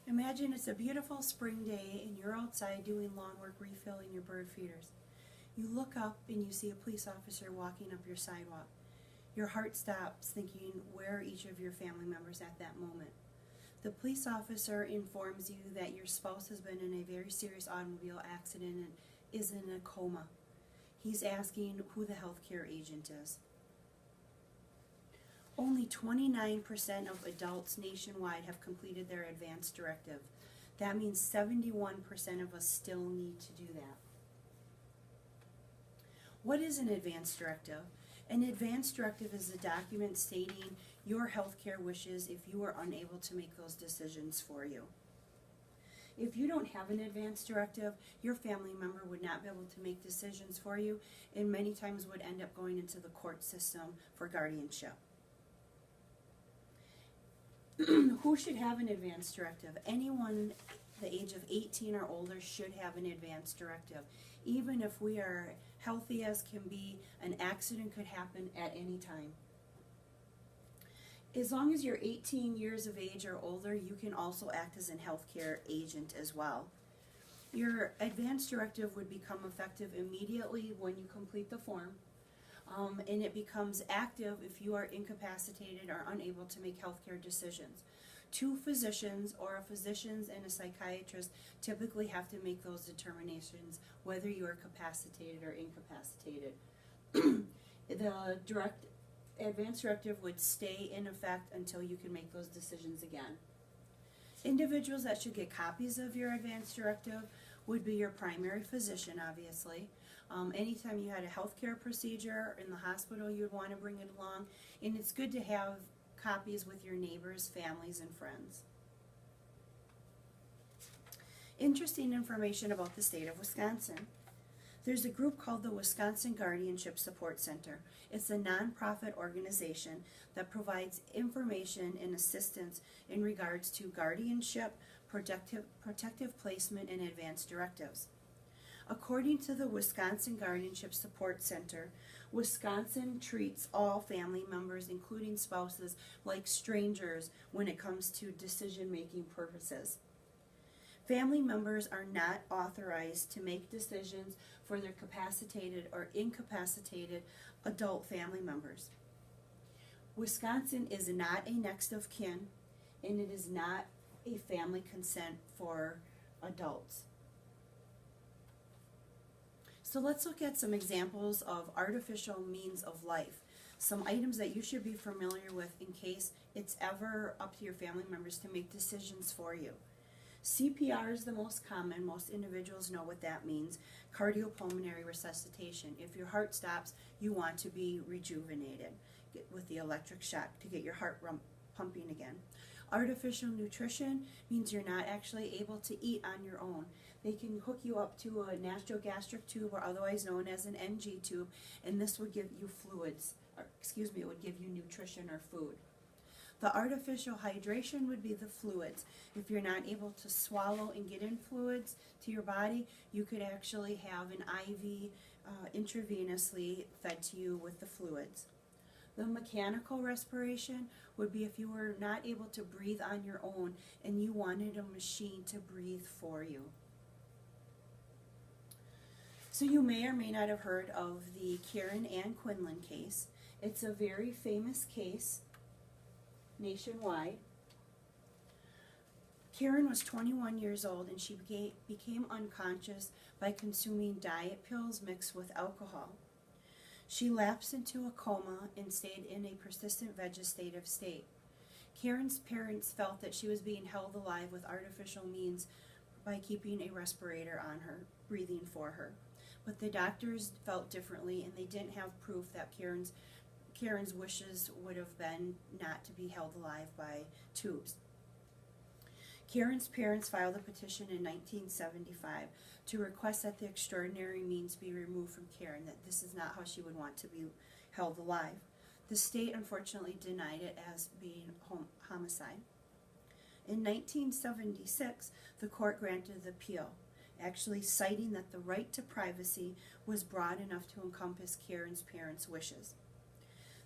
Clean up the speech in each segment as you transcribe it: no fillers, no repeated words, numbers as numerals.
Imagine it's a beautiful spring day and you're outside doing lawn work refilling your bird feeders. You look up and you see a police officer walking up your sidewalk. Your heart stops thinking, where are each of your family members at that moment? The police officer informs you that your spouse has been in a very serious automobile accident and is in a coma. He's asking who the healthcare agent is. Only 29% of adults nationwide have completed their advance directive. That means 71% of us still need to do that. What is an advance directive? An advance directive is a document stating your healthcare wishes if you are unable to make those decisions for you. If you don't have an advance directive, your family member would not be able to make decisions for you and many times would end up going into the court system for guardianship. Who should have an advance directive? Anyone the age of 18 or older should have an advance directive. Even if we are healthy as can be, an accident could happen at any time. As long as you're 18 years of age or older, you can also act as a healthcare agent as well. Your advance directive would become effective immediately when you complete the form. And it becomes active if you are incapacitated or unable to make healthcare decisions. Two physicians or a physician and a psychiatrist typically have to make those determinations whether you are capacitated or incapacitated. The advance directive would stay in effect until you can make those decisions again. Individuals that should get copies of your advance directive would be your primary physician, obviously. Anytime you had a healthcare procedure in the hospital, you'd want to bring it along, and it's good to have copies with your neighbors, families, and friends. Interesting information about the state of Wisconsin. There's a group called the Wisconsin Guardianship Support Center. It's a nonprofit organization that provides information and assistance in regards to guardianship, protective placement, and advance directives. According to the Wisconsin Guardianship Support Center, Wisconsin treats all family members, including spouses, like strangers when it comes to decision-making purposes. Family members are not authorized to make decisions for their capacitated or incapacitated adult family members. Wisconsin is not a next of kin, and it is not a family consent for adults. So let's look at some examples of artificial means of life. Some items that you should be familiar with in case it's ever up to your family members to make decisions for you. CPR is the most common. Most individuals know what that means. Cardiopulmonary resuscitation. If your heart stops, you want to be rejuvenated with the electric shock to get your heart pumping again. Artificial nutrition means you're not actually able to eat on your own. They can hook you up to a nasogastric tube, or otherwise known as an NG tube, and this would give you it would give you nutrition or food. The artificial hydration would be the fluids. If you're not able to swallow and get in fluids to your body, you could actually have an IV intravenously fed to you with the fluids. The mechanical respiration would be if you were not able to breathe on your own and you wanted a machine to breathe for you. So you may or may not have heard of the Karen and Kenlyn case. It's a very famous case nationwide. Karen was 21 years old and she became unconscious by consuming diet pills mixed with alcohol. She lapsed into a coma and stayed in a persistent vegetative state. Karen's parents felt that she was being held alive with artificial means by keeping a respirator on her, breathing for her. But the doctors felt differently, and they didn't have proof that Karen's wishes would have been not to be held alive by tubes. Karen's parents filed a petition in 1975 to request that the extraordinary means be removed from Karen, that this is not how she would want to be held alive. The state unfortunately denied it as being homicide. In 1976, the court granted the appeal, actually citing that the right to privacy was broad enough to encompass Karen's parents' wishes.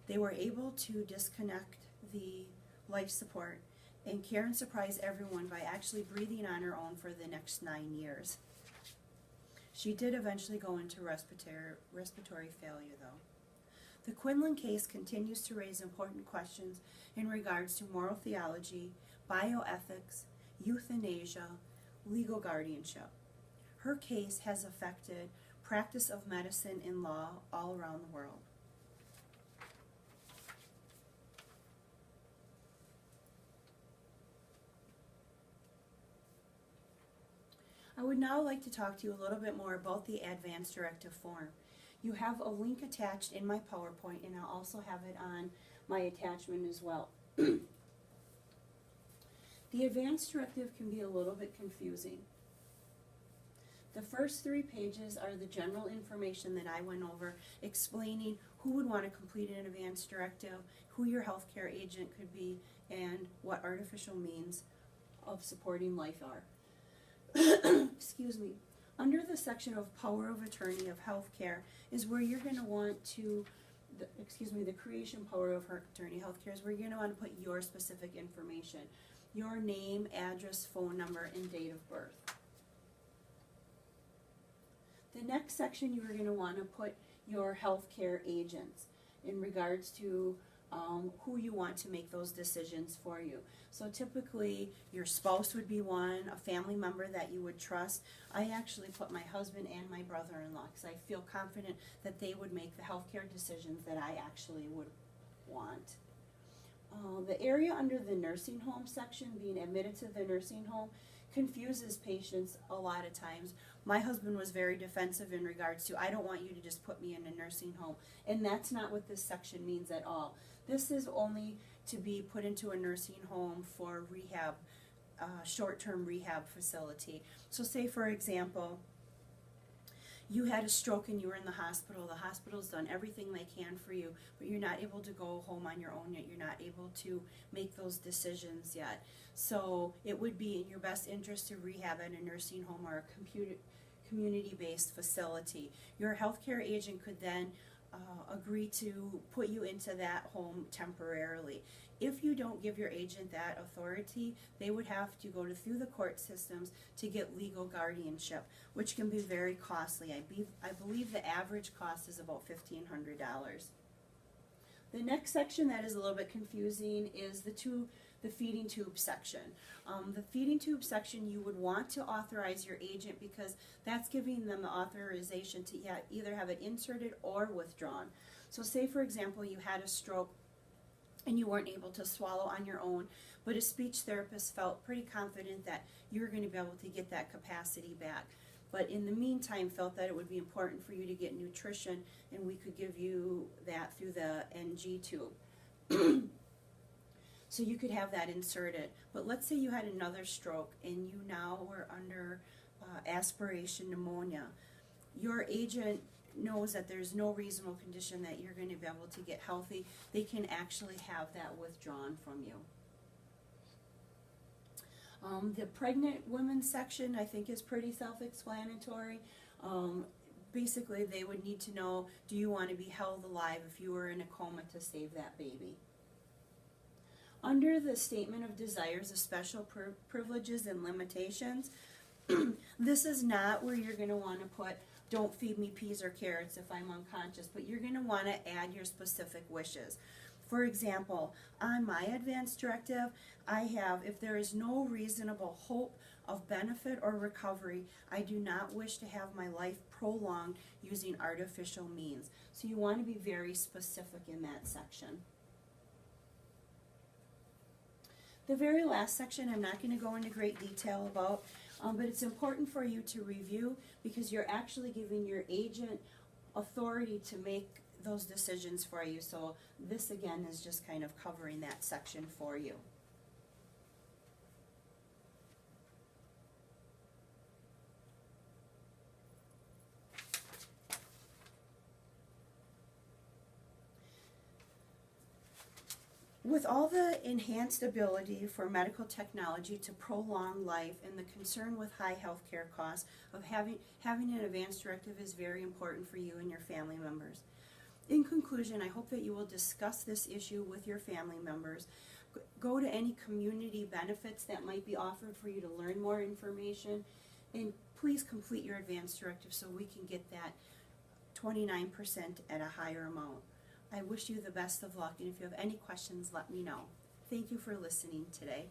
They were able to disconnect the life support and care and surprise everyone by actually breathing on her own for the next 9 years. She did eventually go into respiratory failure, though. The Kenlyn case continues to raise important questions in regards to moral theology, bioethics, euthanasia, legal guardianship. Her case has affected practice of medicine and law all around the world. I would now like to talk to you a little bit more about the advanced directive form. You have a link attached in my PowerPoint, and I'll also have it on my attachment as well. The advanced directive can be a little bit confusing. The first 3 pages are the general information that I went over, explaining who would want to complete an advanced directive, who your healthcare agent could be, and what artificial means of supporting life are. Excuse me. Under the section of power of attorney of healthcare is where you're going to want to, the creation power of attorney healthcare is where you're going to want to put your specific information, your name, address, phone number, and date of birth. The next section you are going to want to put your healthcare agents in regards to who you want to make those decisions for you. So typically your spouse would be one, a family member that you would trust. I actually put my husband and my brother-in-law because I feel confident that they would make the healthcare decisions that I actually would want. The area under the nursing home section, being admitted to the nursing home, confuses patients a lot of times. My husband was very defensive in regards to, I don't want you to just put me in a nursing home. And that's not what this section means at all. This is only to be put into a nursing home for rehab, short-term rehab facility. So say, for example, you had a stroke and you were in the hospital's done everything they can for you, but you're not able to go home on your own yet, you're not able to make those decisions yet. So it would be in your best interest to rehab at a nursing home or a community-based facility. Your healthcare agent could then agree to put you into that home temporarily. If you don't give your agent that authority, they would have to go through the court systems to get legal guardianship, which can be very costly. I believe the average cost is about $1,500. The next section that is a little bit confusing is the feeding tube section. The feeding tube section, you would want to authorize your agent because that's giving them the authorization to either have it inserted or withdrawn. So say, for example, you had a stroke and you weren't able to swallow on your own, but a speech therapist felt pretty confident that you were going to be able to get that capacity back. But in the meantime felt that it would be important for you to get nutrition, and we could give you that through the NG tube. So you could have that inserted. But let's say you had another stroke and you now were under aspiration pneumonia. Your agent knows that there's no reasonable condition that you're going to be able to get healthy. They can actually have that withdrawn from you. The pregnant women section I think is pretty self-explanatory. Basically they would need to know, do you want to be held alive if you were in a coma to save that baby? Under the statement of desires of special privileges and limitations, this is not where you're going to want to put, don't feed me peas or carrots if I'm unconscious, but you're going to want to add your specific wishes. For example, on my advanced directive, I have, if there is no reasonable hope of benefit or recovery, I do not wish to have my life prolonged using artificial means. So you want to be very specific in that section. The very last section I'm not going to go into great detail about, but it's important for you to review because you're actually giving your agent authority to make those decisions for you. So this again is just kind of covering that section for you. With all the enhanced ability for medical technology to prolong life and the concern with high healthcare costs of having an advanced directive is very important for you and your family members. In conclusion, I hope that you will discuss this issue with your family members. go to any community benefits that might be offered for you to learn more information, and please complete your advanced directive so we can get that 29% at a higher amount. I wish you the best of luck, and if you have any questions, let me know. Thank you for listening today.